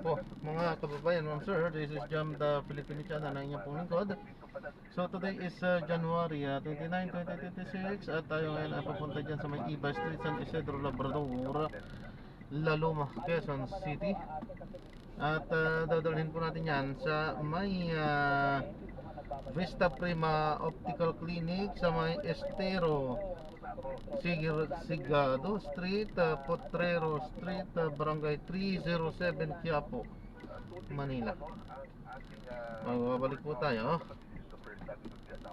po mga kababayan, ma'am sir, this is Jam the Filipino channel na inyong pong lingkod. So today is January 29, 2026 at tayo ngayon ay papunta dyan sa may Iba Street, San Isidro Labrador, Laloma, Quezon City. At dadalhin po natin yan sa may Vista Prima Optical Clinic sa may Estero Sigado Street, Potrero Street, Barangay 307, Quiapo, Manila. Babalik po tayo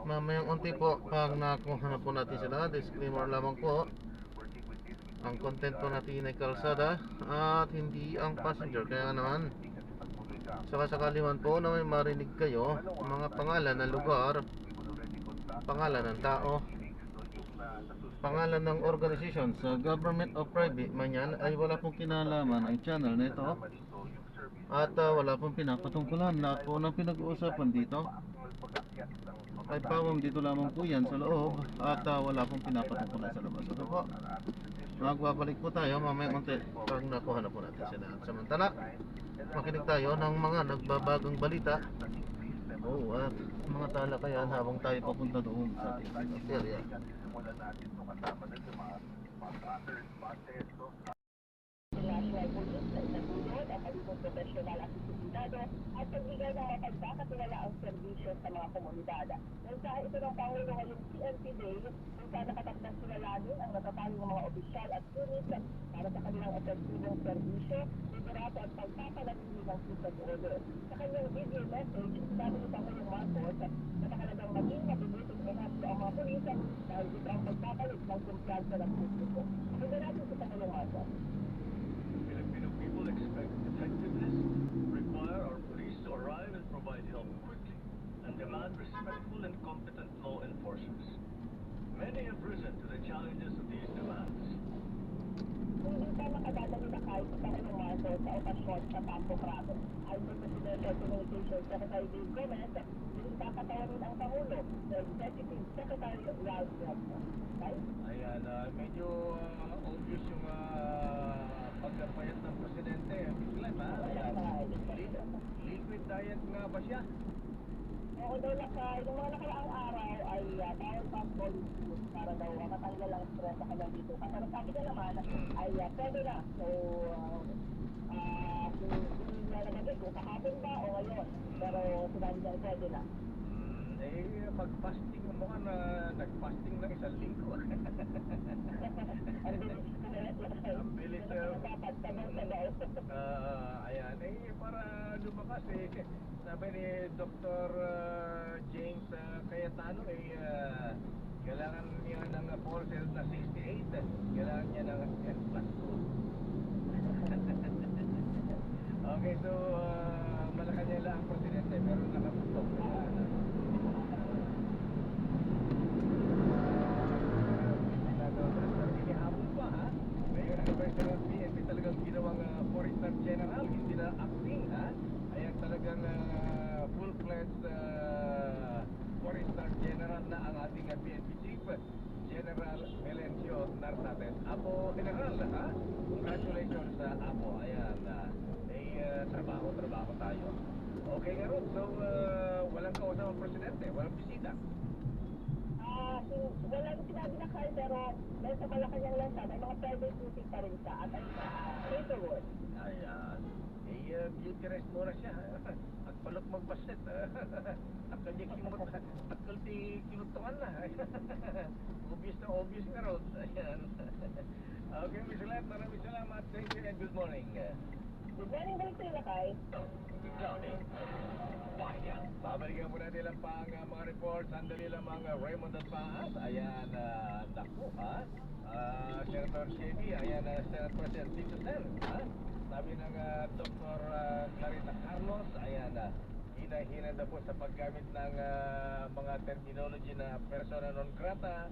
mamayang unti po pag nakuha na po natin sila. Disclaimer lamang po, ang content po natin ay kalsada at hindi ang passenger. Kaya naman sakasakali man po na may marinig kayo mga pangalan ng lugar, pangalan ng tao, pangalan ng organization sa government o private man yan, ay wala pong kinalaman ang channel na ito at wala pong pinapatungkulan. Lahat po ng pinag-uusapan dito ay pawang dito lamang po yan sa loob at wala pong pinapatungkulan sa labas. Ito po, magbabalik po tayo mamaya unti pag nakuha na po natin sila. Samantala, makinig tayo ng mga nagbabagang balita at mga talakayan habang tayo papunta doon sa ating area. National Police na inabulod ang magiging profesional at disiplinado at pagbigay ng mapagkakatiwalaang serbisyo sa mga komunidad. Mensahe ito ng Pangulo ngayong PNP Day kung saan nakatakdang kilalanin ang natatanging mga opisyal at unit para sa kanilang epektibong serbisyo, liderato at pagpapanatili ng peace and order. Sa kanyang video message, sabi ni Pangulong Marcos na nakalagang maging mabilis at mahasya ang mga pulis dahil ito ang pagpapalit ng kumpiyansa ng publiko. Pakinggan natin si Pangulong Marcos. Filipino people expect effectiveness, require our police to arrive and provide help quickly, and demand respectful and competent law enforcers. Many have risen to the challenges of these demands. Hindi pa makadadali na kahit sa Pangulong Marcos sa okasyon sa Campo Crado. Ayon sa Presidential Communications Secretary Dave Gomez, ipapatawarin ang Pangulo sa Executive Secretary Ralph Walker. Ayan, medyo obvious yung pagkapayat ng presidente. Biglan ha? Liquid diet nga ba siya? Oo daw yung mga nakaraang araw ay bawal fast policy para daw matanggal ang stress sa kanyang dito. Pero sabi niya naman ay pwede na. So, kung nalagay kung kahapon ba o ngayon. Pero sinabi niya pwede na. Pag-fasting mo ka na nag-fasting lang isang linggo. Ang bilis. Ayan, para lumakas sabi ni Dr. James Cayetano kailangan niya ng pulse health na 68. Kailangan niya ng N+2. Okay, so Malacanang ang presidente pero nakaputok. Talagang ginawang Forester General, hindi na acting ha. Ayan talagang full-fledged Forester General na ang ating PNP Chief General Melencio Nartates. Apo General ha, congratulations sa Apo. Ayan, trabaho tayo. Okay nga ron, so walang kausap ang presidente, walang bisita. Walang sinabi na kahit pero dahil sa Malacanang lang sa may mga private meeting pa rin siya at ang paperwork. Ayan. Beauty rest muna siya. At palok magbasit. At kanya kimot. At kalti kinutungan na. Obvious nga ron. Ayan. Okay, Miss Lat, maraming salamat. Thank you and good morning. Good morning, balik sa'yo Lakay. Babalikan po natin lang pang mga reports. Sandali lang mga Raymond at Paas. Ayan, naku ha. Senator Chevy, ayan, Senate President Tito Sen, ha? Sabi ng Dr. Clarita Carlos, ayan, hina-hina na po sa paggamit ng mga terminology na persona non grata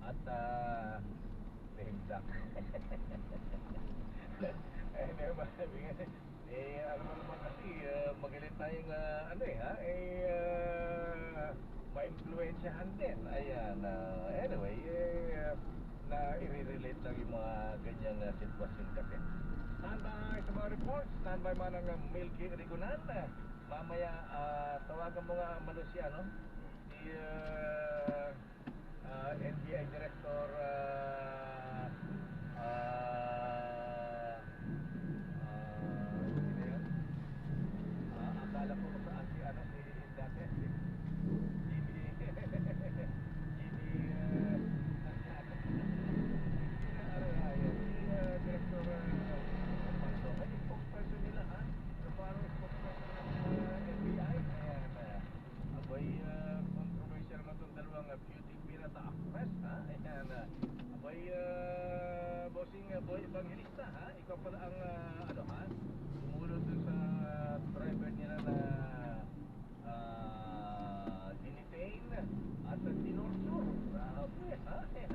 at lame duck. Ano mo naman kasi magaling tayong ma-influensyahan din. Ayan, anyway, na i-relate lang yung mga ganyang sitwasyon kasi. Standby sa mga reports. Standby man ang Milky Rigonan. Mamaya, tawagan mo nga Mano siya, no? Si NBI Director sino yun? Akala ko saan si ano si dati si Director Pando. Ay, spokesperson nila, ha? Pero parang spokesperson ng NBI. Ayan, aboy, controversial naman itong dalawang beauty pirata actress, ha? Ayan, aboy, bossing boy evangelista, ha? Ikaw pala ang, ano, ha? Sumunod dun sa driver nila na dinitain at tinorture. Grabe, ha? Ayan,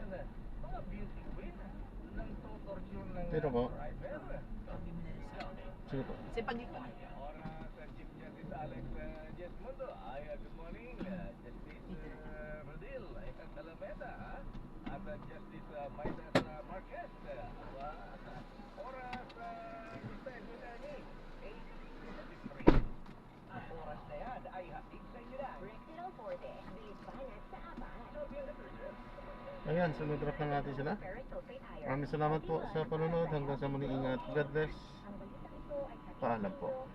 mga beauty queen ng torture ng Sino po? driver. Sige po. Si Paglikon. Oras Chief Justice Alex Jesmundo. Ay, good morning. Justice Rodil. Ay, Salameda, ha? At Justice Midas Marquez. Oras, Mr. Junani. 8:53. Ang oras na yan ay hatid sa inyo na. Rectal Forte, bilis banat sa apat. Ayan, sunod-drop na natin sila. Maraming salamat po sa panonood. Hanggang sa muli, ingat. God bless. Ang balita ito ay Paalam po.